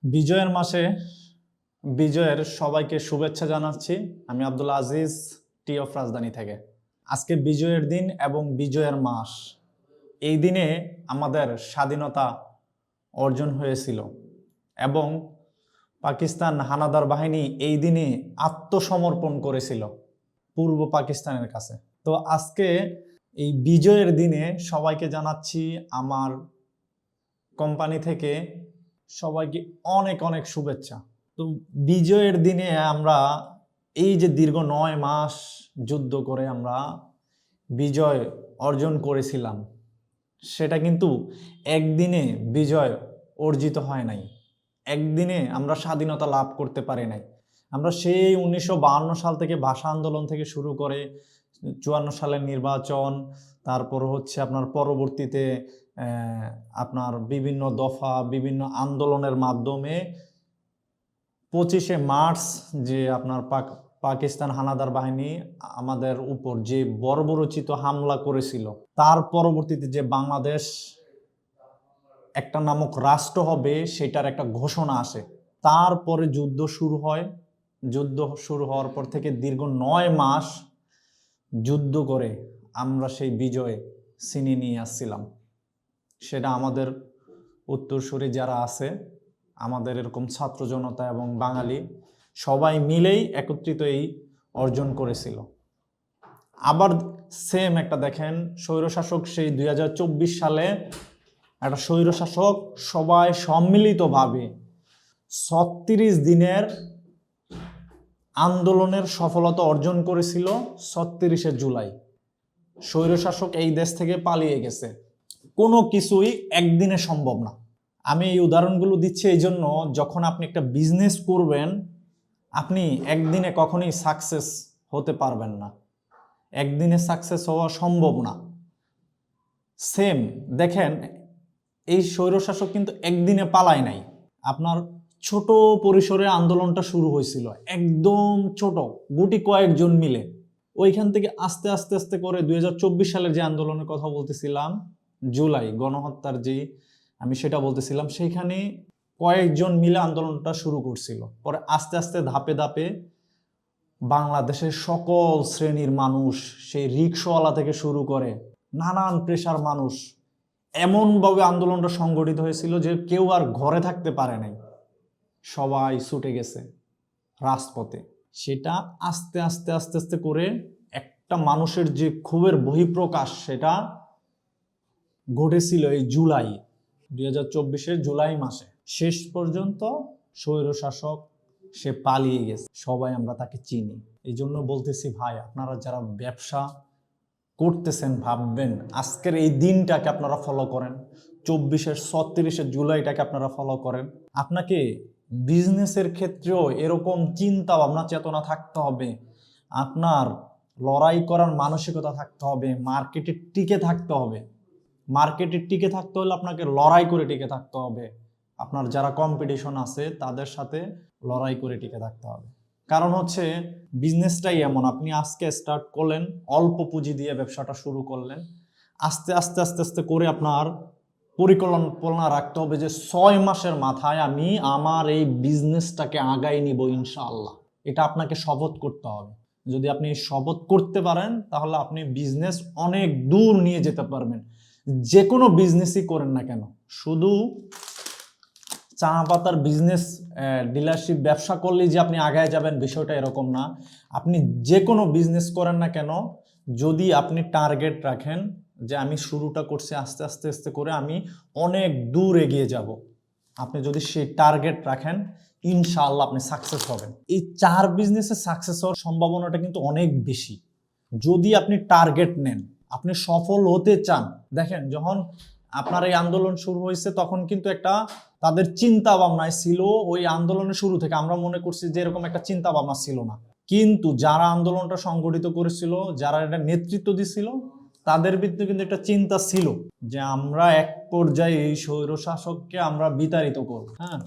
বিজয়ের মাসে বিজয়ের সবাইকে শুভেচ্ছা জানাচ্ছি। আমি আব্দুল আজিজ, টি অফ রাজধানী থেকে। আজকে বিজয়ের দিন এবং বিজয়ের মাস। এই দিনে আমাদের স্বাধীনতা অর্জন হয়েছিল এবং পাকিস্তান হানাদার বাহিনী এই দিনে আত্মসমর্পণ করেছিল পূর্ব পাকিস্তানের কাছে। তো আজকে এই বিজয়ের দিনে সবাইকে জানাচ্ছি আমার কোম্পানি থেকে সবাইকে অনেক অনেক শুভেচ্ছা। তো বিজয়ের দিনে আমরা এই যে দীর্ঘ 9 মাস যুদ্ধ করে আমরা বিজয় অর্জন করেছিলাম, সেটা কিন্তু একদিনে বিজয় অর্জিত হয় নাই। একদিনে আমরা স্বাধীনতা লাভ করতে পারি নাই। আমরা সেই 1952 সাল থেকে ভাষা আন্দোলন থেকে শুরু করে 54 সালের নির্বাচন, তারপর হচ্ছে আপনার পরবর্তীতে আপনার বিভিন্ন দফা বিভিন্ন আন্দোলনের মাধ্যমে 25শে মার্চ যে আপনার পাকিস্তান হানাদার বাহিনী আমাদের উপর যে বর্বরোচিত হামলা করেছিল, তার পরবর্তীতে যে বাংলাদেশ একটা নামক রাষ্ট্র হবে সেটার একটা ঘোষণা আসে। তারপরে যুদ্ধ শুরু হয়। যুদ্ধ শুরু হওয়ার পর থেকে দীর্ঘ 9 মাস যুদ্ধ করে আমরা সেই বিজয় ছিনিয়ে নিয়ে আসছিলাম। সেটা আমাদের উত্তরসূরি যারা আছে, আমাদের এরকম ছাত্র জনতা এবং বাঙালি সবাই মিলেই একত্রিত এই অর্জন করেছিল। আবার সেম একটা দেখেন, স্বৈরশাসক সেই 2024 সালে একটা স্বৈরশাসক সবাই সম্মিলিতভাবে 36 দিনের আন্দোলনের সফলতা অর্জন করেছিল 36শে জুলাই। স্বৈরশাসক এই দেশ থেকে পালিয়ে গেছে। কোনো কিছুই একদিনে সম্ভব না। আমি এই উদাহরণগুলো দিচ্ছি এই জন্য, যখন আপনি একটা বিজনেস করবেন আপনি একদিনে কখনোই সাকসেস হতে পারবেন না। একদিনে সাকসেস হওয়া সম্ভব না। সেম দেখেন, এই স্বৈরশাসক কিন্তু একদিনে পালায় নাই। আপনার ছোট পরিসরে আন্দোলনটা শুরু হয়েছিল, একদম ছোট, গুটি কয়েকজন মিলে। ওইখান থেকে আস্তে আস্তে আস্তে করে 2024 সালের যে আন্দোলনের কথা বলতেছিলাম, জুলাই গণহত্যার যে আমি সেটা বলতেছিলাম, সেইখানে কয়েকজন মিলে আন্দোলনটা শুরু করছিল। পরে আস্তে আস্তে ধাপে ধাপে বাংলাদেশের সকল শ্রেণীর মানুষ, সেই রিকশাওয়ালা থেকে শুরু করে নানান পেশার মানুষ এমনভাবে আন্দোলনটা সংগঠিত হয়েছিল যে কেউ আর ঘরে থাকতে পারে নাই, সবাই ছুটে গেছে রাজপথে। সেটা আস্তে আস্তে আস্তে আস্তে করে একটা মানুষের যে ক্ষোভের বহিঃপ্রকাশ, সেটা ঘটেছিল এই জুলাই 2024-এর জুলাই মাসে। শেষ পর্যন্ত স্বৈরশাসক সে পালিয়ে গেছে, সবাই আমরা তাকে চিনি। এই জন্য বলতেছি ভাই, আপনারা যারা ব্যবসা করতেছেন ভাববেন আজকের এই দিনটাকে আপনারা ফলো করেন, 36শে জুলাইটাকে আপনারা ফলো করেন। আপনাকে বিজনেসের ক্ষেত্রেও এরকম চিন্তা ভাবনা চেতনা থাকতে হবে, আপনার লড়াই করার মানসিকতা থাকতে হবে, মার্কেটে টিকে থাকতে হবে। মার্কেটে টিকে থাকতে হলে আপনাকে লড়াই করে টিকে থাকতে হবে। আপনার যারা কম্পিটিশন আছে তাদের সাথে লড়াই করে টিকে থাকতে হবে। কারণ হচ্ছে বিজনেসটাই এমন, আপনি আজকে স্টার্ট করলেন, অল্প পুঁজি দিয়ে ব্যবসাটা শুরু করলেন, আস্তে আস্তে আস্তে আস্তে করে আপনার পরিকল্পনা রাখতে হবে যে 6 মাসের মাথায় আমি আমার এই বিজনেসটাকে আগায় নিব ইনশাআল্লাহ। এটা আপনাকে শপথ করতে হবে। যদি আপনি শপথ করতে পারেন তাহলে আপনি বিজনেস অনেক দূর নিয়ে যেতে পারবেন। যে কোনো বিজনেসই করেন না কেন, শুধু চা পাতার বিজনেস ডিলারশিপ ব্যবসা করলেই যে আপনি আগায় যাবেন বিষয়টা এরকম না। আপনি যে কোনো বিজনেস করেন না কেন, যদি আপনি টার্গেট রাখেন যে আমি শুরুটা করছি আস্তে আস্তে আস্তে করে আমি অনেক দূর এগিয়ে যাব, আপনি যদি সেই টার্গেট রাখেন ইনশাআল্লাহ আপনি সাকসেস হবেন। এই 4 বিজনেসে সাকসেস হওয়ার সম্ভাবনাটা কিন্তু অনেক বেশি যদি আপনি টার্গেট নেন, আপনি সফল হতে চান। দেখেন, যখন আপনার এই আন্দোলন শুরু হয়েছে তখন কিন্তু একটা তাদের চিন্তা ভাবনায় ছিল, ওই আন্দোলনের শুরু থেকে আমরা মনে করছি যে এরকম একটা চিন্তা ভাবনা ছিল না, কিন্তু যারা আন্দোলনটা সংগঠিত করেছিল, যারা এটা নেতৃত্ব দিছিল, তাদের ভিতরে কিন্তু একটা চিন্তা ছিল যে আমরা এক পর্যায়ে এই স্বৈরশাসককে আমরা বিতাড়িত করব। হ্যাঁ,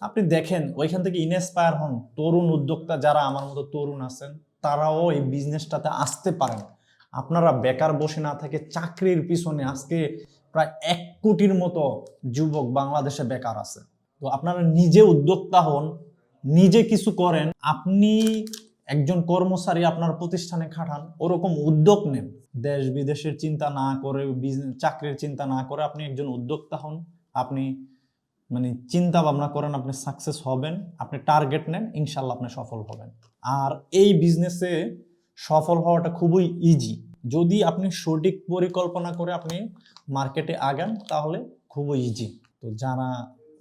আপনি দেখেন ওইখান থেকে ইনস্পায়ার হন, তরুণ উদ্যোক্তা যারা আমার মতো তরুণ আছেন তারাও এই বিজনেসটাতে আসতে পারেন। আপনারা বেকার বসে না থেকে চাকরির পিছনে, আজকে প্রায় 1 কোটির মতো যুবক বাংলাদেশে বেকার আছে। তো তো আপনারা নিজে উদ্যোক্তা হন, নিজে কিছু করেন। আপনি একজন কর্মচারী আপনার প্রতিষ্ঠানে খাটান, ওরকম উদ্যোগ নেন। দেশ বিদেশের চিন্তা না করে, চাকরির চিন্তা না করে আপনি একজন উদ্যোক্তা হন। আপনি মানে চিন্তা ভাবনা করেন, আপনি সাকসেস হবেন। আপনি টার্গেট নেন, ইনশাল্লাহ আপনি সফল হবেন। আর এই বিজনেসে সফল হওয়াটা খুবই ইজি। যদি আপনি সঠিক পরিকল্পনা করে আপনি মার্কেটে আগান তাহলে খুবই ইজি। তো যারা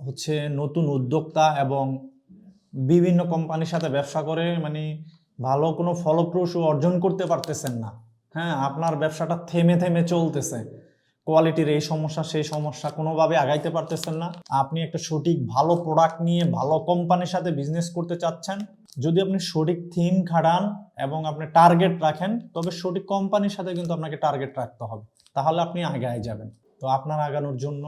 হচ্ছে নতুন উদ্যোক্তা এবং বিভিন্ন কোম্পানির সাথে ব্যবসা করে মানে ভালো কোনো ফলপ্রসূ অর্জন করতে পারতেছেন না, হ্যাঁ, আপনার ব্যবসাটা থেমে থেমে চলতেছে, কোয়ালিটির এই সমস্যা সেই সমস্যা, কোনোভাবে আগাইতে পারতেছেন না, আপনি একটা সঠিক ভালো প্রোডাক্ট নিয়ে ভালো কোম্পানির সাথে বিজনেস করতে চাচ্ছেন, যদি আপনি সঠিক থিম খাটান এবং আপনি টার্গেট রাখেন, তবে সঠিক কোম্পানির সাথে কিন্তু আপনাকে টার্গেট রাখতে হবে, তাহলে আপনি আগায় যাবেন। তো আপনার আগানোর জন্য,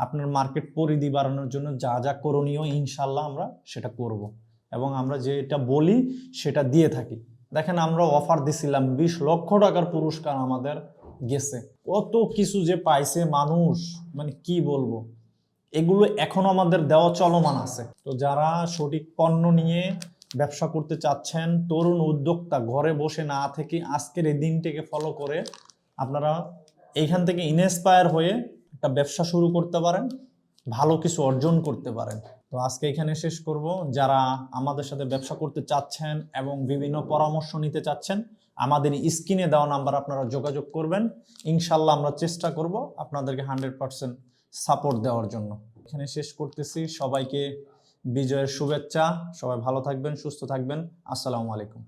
আপনার মার্কেট পরিধি বাড়ানোর জন্য যা যা করণীয় ইনশাল্লাহ আমরা সেটা করব এবং আমরা যেটা বলি সেটা দিয়ে থাকি। দেখেন আমরা অফার দিছিলাম 20 লক্ষ টাকার পুরস্কার আমাদের গেছে, কত কিছু যে পাইছে মানুষ, মানে কি বলবো, এগুলো এখনো আমাদের দেওয়া চলমান আছে। তো যারা সঠিক পণ্য নিয়ে ব্যবসা করতে চাচ্ছেন, তরুণ উদ্যোক্তা, ঘরে বসে না থেকে আজকের এই দিনটিকে ফলো করে আপনারা এইখান থেকে ইন্সপায়ার হয়ে একটা ব্যবসা শুরু করতে পারেন, ভালো কিছু অর্জন করতে পারেন। তো আজকে এখানে শেষ করব। যারা আমাদের সাথে ব্যবসা করতে চাচ্ছেন এবং বিভিন্ন পরামর্শ নিতে চাচ্ছেন, আমাদের স্ক্রিনে দেওয়া নাম্বার আপনারা যোগাযোগ করবেন। ইনশাল্লাহ আমরা চেষ্টা করব আপনাদেরকে 100% সাপোর্ট দেওয়ার জন্য। এখানে শেষ করতেছি। সবাইকে বিজয়ের শুভেচ্ছা। সবাই ভালো থাকবেন, সুস্থ থাকবেন। আসসালামু আলাইকুম।